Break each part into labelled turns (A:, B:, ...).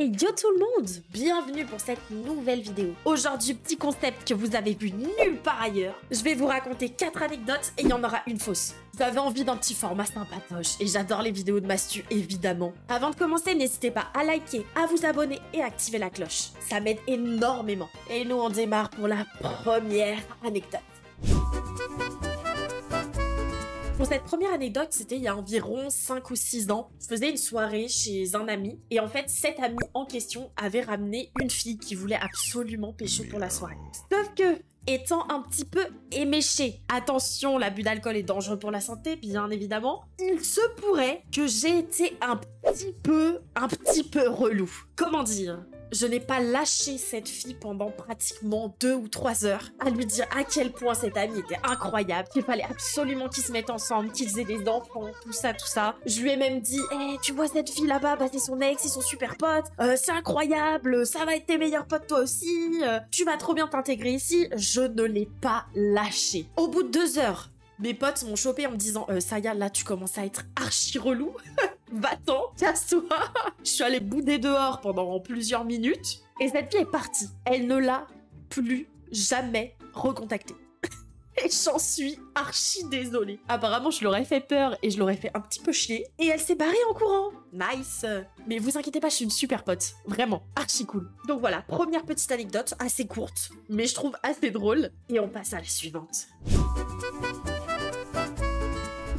A: Et yo tout le monde, bienvenue pour cette nouvelle vidéo. Aujourd'hui, petit concept que vous avez vu nulle part ailleurs. Je vais vous raconter 4 anecdotes et il y en aura une fausse. Vous avez envie d'un petit format sympatoche et j'adore les vidéos de Mastu évidemment. Avant de commencer, n'hésitez pas à liker, à vous abonner et à activer la cloche. Ça m'aide énormément. Et nous on démarre pour la première anecdote. Pour cette première anecdote, c'était il y a environ 5 ou 6 ans. Je faisais une soirée chez un ami et en fait, cet ami en question avait ramené une fille qui voulait absolument pécho pour la soirée. Sauf que, étant un petit peu éméché, attention, l'abus d'alcool est dangereux pour la santé, bien évidemment, il se pourrait que j'ai été un petit peu relou. Comment dire ? Je n'ai pas lâché cette fille pendant pratiquement 2 ou 3 heures à lui dire à quel point cet ami était incroyable, qu'il fallait absolument qu'ils se mettent ensemble, qu'ils aient des enfants, tout ça, tout ça. Je lui ai même dit, hey, tu vois cette fille là-bas, bah c'est son ex, ils sont super potes, c'est incroyable, ça va être tes meilleurs potes toi aussi, tu vas trop bien t'intégrer ici. Je ne l'ai pas lâché. Au bout de 2 heures, mes potes m'ont chopé en me disant Saya, là tu commences à être archi relou. Va-t'en, casse-toi. Je suis allée bouder dehors pendant plusieurs minutes et cette fille est partie. Elle ne l'a plus jamais recontactée. Et j'en suis archi désolée. Apparemment, je l'aurais fait peur et je l'aurais fait un petit peu chier. Et elle s'est barrée en courant. Nice. Mais vous inquiétez pas, je suis une super pote. Vraiment, archi cool. Donc voilà, première petite anecdote, assez courte, mais je trouve assez drôle. Et on passe à la suivante.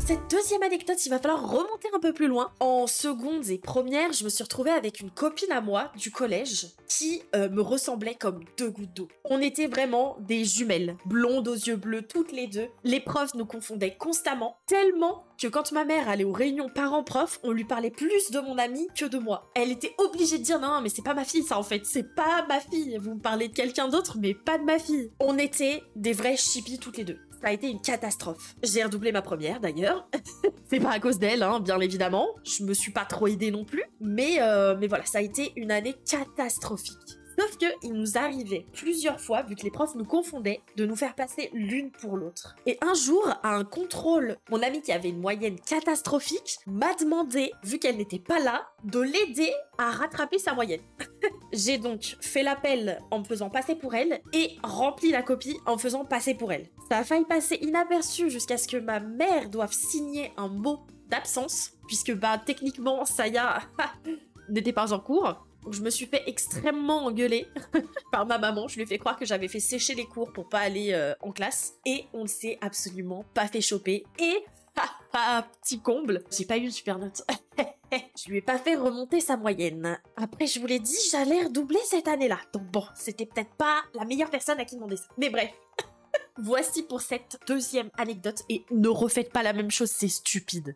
A: Cette deuxième anecdote, il va falloir remonter un peu plus loin. En seconde et première, je me suis retrouvée avec une copine à moi du collège qui me ressemblait comme 2 gouttes d'eau. On était vraiment des jumelles, blondes aux yeux bleus toutes les deux. Les profs nous confondaient constamment, tellement que quand ma mère allait aux réunions parents-profs, on lui parlait plus de mon amie que de moi. Elle était obligée de dire non, mais c'est pas ma fille ça en fait, c'est pas ma fille. Vous me parlez de quelqu'un d'autre, mais pas de ma fille. On était des vrais chippies toutes les deux. Ça a été une catastrophe. J'ai redoublé ma première d'ailleurs. C'est pas à cause d'elle, hein, bien évidemment. Je me suis pas trop aidée non plus. Mais voilà, ça a été une année catastrophique. Sauf qu'il nous arrivait plusieurs fois, vu que les profs nous confondaient, de nous faire passer l'une pour l'autre. Et un jour, à un contrôle, mon amie qui avait une moyenne catastrophique m'a demandé, vu qu'elle n'était pas là, de l'aider à rattraper sa moyenne. J'ai donc fait l'appel en me faisant passer pour elle et rempli la copie en me faisant passer pour elle. Ça a failli passer inaperçu jusqu'à ce que ma mère doive signer un mot d'absence, puisque techniquement, Saya n'était pas en cours. Donc je me suis fait extrêmement engueuler par ma maman. Je lui ai fait croire que j'avais fait sécher les cours pour pas aller en classe. Et on ne s'est absolument pas fait choper. Et, petit comble, j'ai pas eu une super note. Je lui ai pas fait remonter sa moyenne. Après, je vous l'ai dit, j'allais redoubler cette année-là. Donc bon, c'était peut-être pas la meilleure personne à qui demander ça. Mais bref. Voici pour cette deuxième anecdote. Et ne refaites pas la même chose, c'est stupide.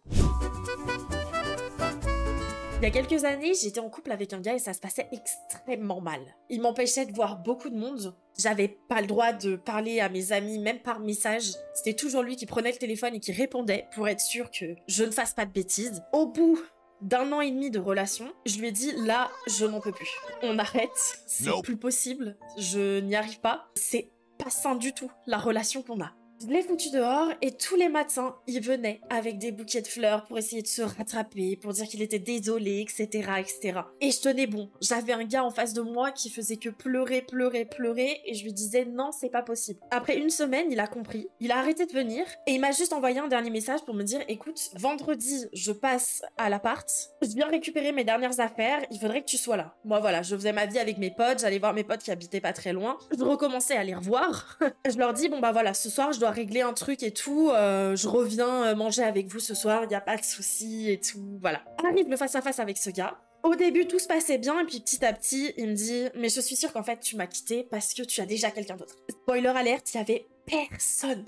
A: Il y a quelques années, j'étais en couple avec un gars et ça se passait extrêmement mal. Il m'empêchait de voir beaucoup de monde. J'avais pas le droit de parler à mes amis, même par message. C'était toujours lui qui prenait le téléphone et qui répondait pour être sûr que je ne fasse pas de bêtises. Au bout d'1 an et demi de relation, je lui ai dit, là, je n'en peux plus. On arrête, c'est plus possible, je n'y arrive pas. C'est pas sain du tout, la relation qu'on a. Je l'ai foutu dehors et tous les matins, il venait avec des bouquets de fleurs pour essayer de se rattraper, pour dire qu'il était désolé, etc., etc. Et je tenais bon. J'avais un gars en face de moi qui faisait que pleurer, pleurer, pleurer et je lui disais non, c'est pas possible. Après 1 semaine, il a compris, il a arrêté de venir et il m'a juste envoyé un dernier message pour me dire écoute, vendredi, je passe à l'appart, je viens récupérer mes dernières affaires, il faudrait que tu sois là. Moi voilà, je faisais ma vie avec mes potes, j'allais voir mes potes qui habitaient pas très loin, je recommençais à les revoir. Je leur dis bon bah voilà, ce soir je dois régler un truc et tout, je reviens manger avec vous ce soir, il n'y a pas de souci et tout, voilà. Arrive le face-à-face avec ce gars. Au début, tout se passait bien, et puis petit à petit, il me dit « Mais je suis sûre qu'en fait, tu m'as quitté parce que tu as déjà quelqu'un d'autre. » Spoiler alerte, il y avait personne.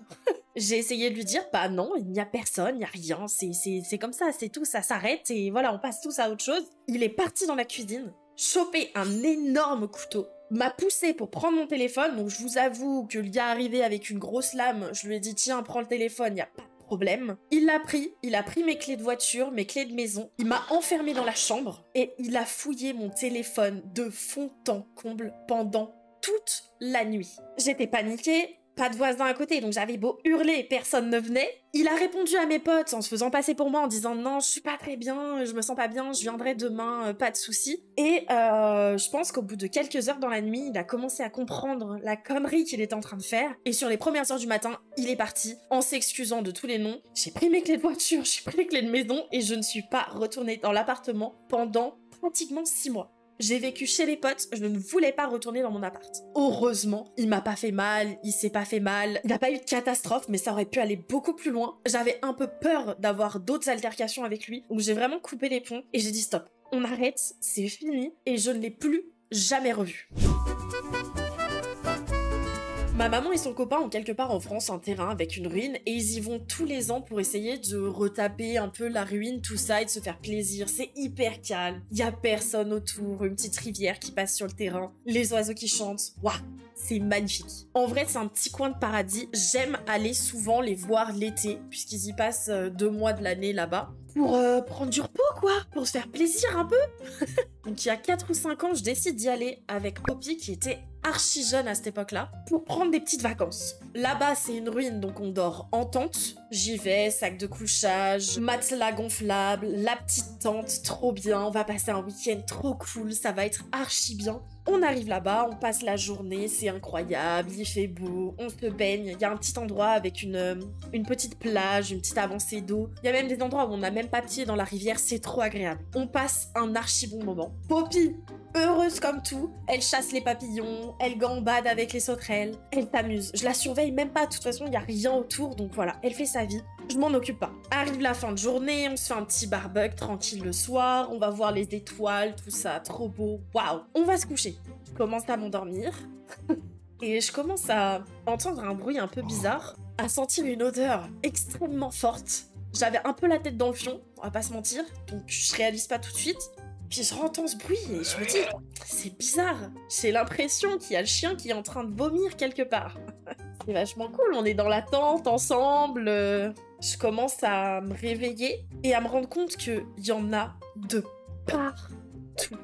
A: J'ai essayé de lui dire « Bah non, il n'y a personne, il n'y a rien, c'est comme ça, c'est tout, ça s'arrête, et voilà, on passe tous à autre chose. » Il est parti dans la cuisine, chopé un énorme couteau, m'a poussé pour prendre mon téléphone, donc je vous avoue que le gars arrivé avec une grosse lame, je lui ai dit tiens prends le téléphone, y a pas de problème. Il l'a pris, il a pris mes clés de voiture, mes clés de maison, il m'a enfermé dans la chambre et il a fouillé mon téléphone de fond en comble pendant toute la nuit. J'étais paniquée, pas de voisins à côté, donc j'avais beau hurler, personne ne venait. Il a répondu à mes potes en se faisant passer pour moi en disant non, je suis pas très bien, je me sens pas bien, je viendrai demain, pas de soucis. Et je pense qu'au bout de quelques heures dans la nuit, il a commencé à comprendre la connerie qu'il était en train de faire. Et sur les premières heures du matin, il est parti en s'excusant de tous les noms. J'ai pris mes clés de voiture, j'ai pris les clés de maison et je ne suis pas retournée dans l'appartement pendant pratiquement 6 mois. J'ai vécu chez les potes, je ne voulais pas retourner dans mon appart. Heureusement, il m'a pas fait mal, il s'est pas fait mal, il n'y a pas eu de catastrophe, mais ça aurait pu aller beaucoup plus loin. J'avais un peu peur d'avoir d'autres altercations avec lui, donc j'ai vraiment coupé les ponts et j'ai dit stop, on arrête, c'est fini, et je ne l'ai plus jamais revu. Ma maman et son copain ont quelque part en France un terrain avec une ruine et ils y vont tous les ans pour essayer de retaper un peu la ruine, tout ça, et de se faire plaisir. C'est hyper calme, il y a personne autour, une petite rivière qui passe sur le terrain, les oiseaux qui chantent. Waouh, c'est magnifique. En vrai, c'est un petit coin de paradis. J'aime aller souvent les voir l'été, puisqu'ils y passent 2 mois de l'année là-bas. Pour prendre du repos, quoi, pour se faire plaisir un peu. Donc il y a 4 ou 5 ans, je décide d'y aller avec Poppy, qui était archi jeune à cette époque-là, pour prendre des petites vacances. Là-bas, c'est une ruine, donc on dort en tente. J'y vais, sac de couchage, matelas gonflable, la petite tente, trop bien. On va passer un week-end trop cool, ça va être archi bien. On arrive là-bas, on passe la journée, c'est incroyable, il fait beau, on se baigne. Il y a un petit endroit avec une petite plage, une petite avancée d'eau. Il y a même des endroits où on n'a même pas pied dans la rivière, c'est trop agréable. On passe un archi bon moment. Poppy, heureuse comme tout, elle chasse les papillons, elle gambade avec les sauterelles, elle s'amuse. Je la surveille même pas, de toute façon, il n'y a rien autour, donc voilà, elle fait sa vie. Je m'en occupe pas. Arrive la fin de journée, on se fait un petit barbecue tranquille le soir, on va voir les étoiles, tout ça, trop beau, waouh. On va se coucher. Je commence à m'endormir et je commence à entendre un bruit un peu bizarre, à sentir une odeur extrêmement forte. J'avais un peu la tête dans le fion, on va pas se mentir, donc je réalise pas tout de suite. Puis je entends ce bruit et je me dis, c'est bizarre, j'ai l'impression qu'il y a le chien qui est en train de vomir quelque part. C'est vachement cool, on est dans la tente ensemble. Je commence à me réveiller et à me rendre compte qu'il y en a de partout.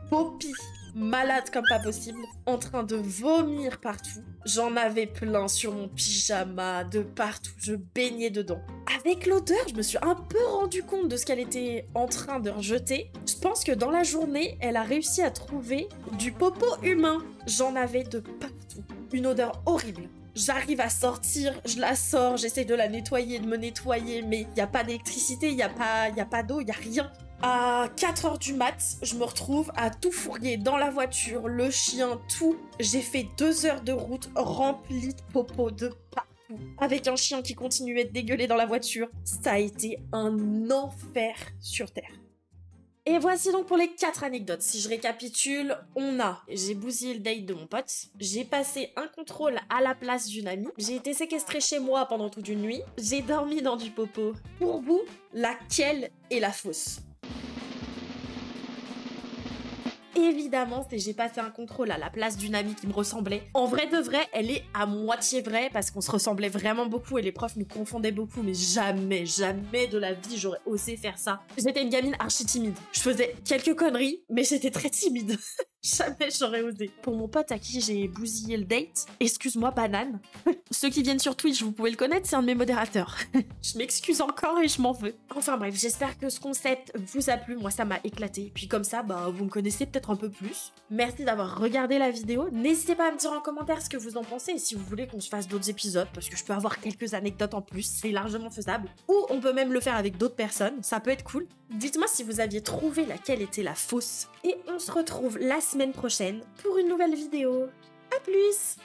A: Poppy, malade comme pas possible, en train de vomir partout. J'en avais plein sur mon pyjama, de partout, je baignais dedans. Avec l'odeur, je me suis un peu rendu compte de ce qu'elle était en train de rejeter. Je pense que dans la journée, elle a réussi à trouver du popo humain. J'en avais de partout. Une odeur horrible. J'arrive à sortir, je la sors, j'essaie de la nettoyer, de me nettoyer, mais il n'y a pas d'électricité, il n'y a pas d'eau, il n'y a rien. À 4h du mat, je me retrouve à tout fourguer dans la voiture, le chien, tout. J'ai fait 2 heures de route remplie de popo de partout, avec un chien qui continuait de dégueuler dans la voiture. Ça a été un enfer sur Terre. Et voici donc pour les 4 anecdotes. Si je récapitule, j'ai bousillé le date de mon pote, j'ai passé un contrôle à la place d'une amie, j'ai été séquestrée chez moi pendant toute une nuit, j'ai dormi dans du popo. Pour vous, laquelle est la fausse? Évidemment, j'ai passé un contrôle à la place d'une amie qui me ressemblait. En vrai de vrai, elle est à moitié vraie parce qu'on se ressemblait vraiment beaucoup et les profs nous confondaient beaucoup, mais jamais, jamais de la vie j'aurais osé faire ça. J'étais une gamine archi timide. Je faisais quelques conneries, mais j'étais très timide. Jamais j'aurais osé. Pour mon pote à qui j'ai bousillé le date, excuse-moi banane. Ceux qui viennent sur Twitch, vous pouvez le connaître, c'est un de mes modérateurs. Je m'excuse encore et je m'en veux. Enfin bref, j'espère que ce concept vous a plu. Moi, ça m'a éclaté. Puis comme ça, vous me connaissez peut-être un peu plus. Merci d'avoir regardé la vidéo. N'hésitez pas à me dire en commentaire ce que vous en pensez et si vous voulez qu'on se fasse d'autres épisodes, parce que je peux avoir quelques anecdotes en plus, c'est largement faisable. Ou on peut même le faire avec d'autres personnes, ça peut être cool. Dites-moi si vous aviez trouvé laquelle était la fausse. Et on se retrouve la semaine prochaine pour une nouvelle vidéo. À plus!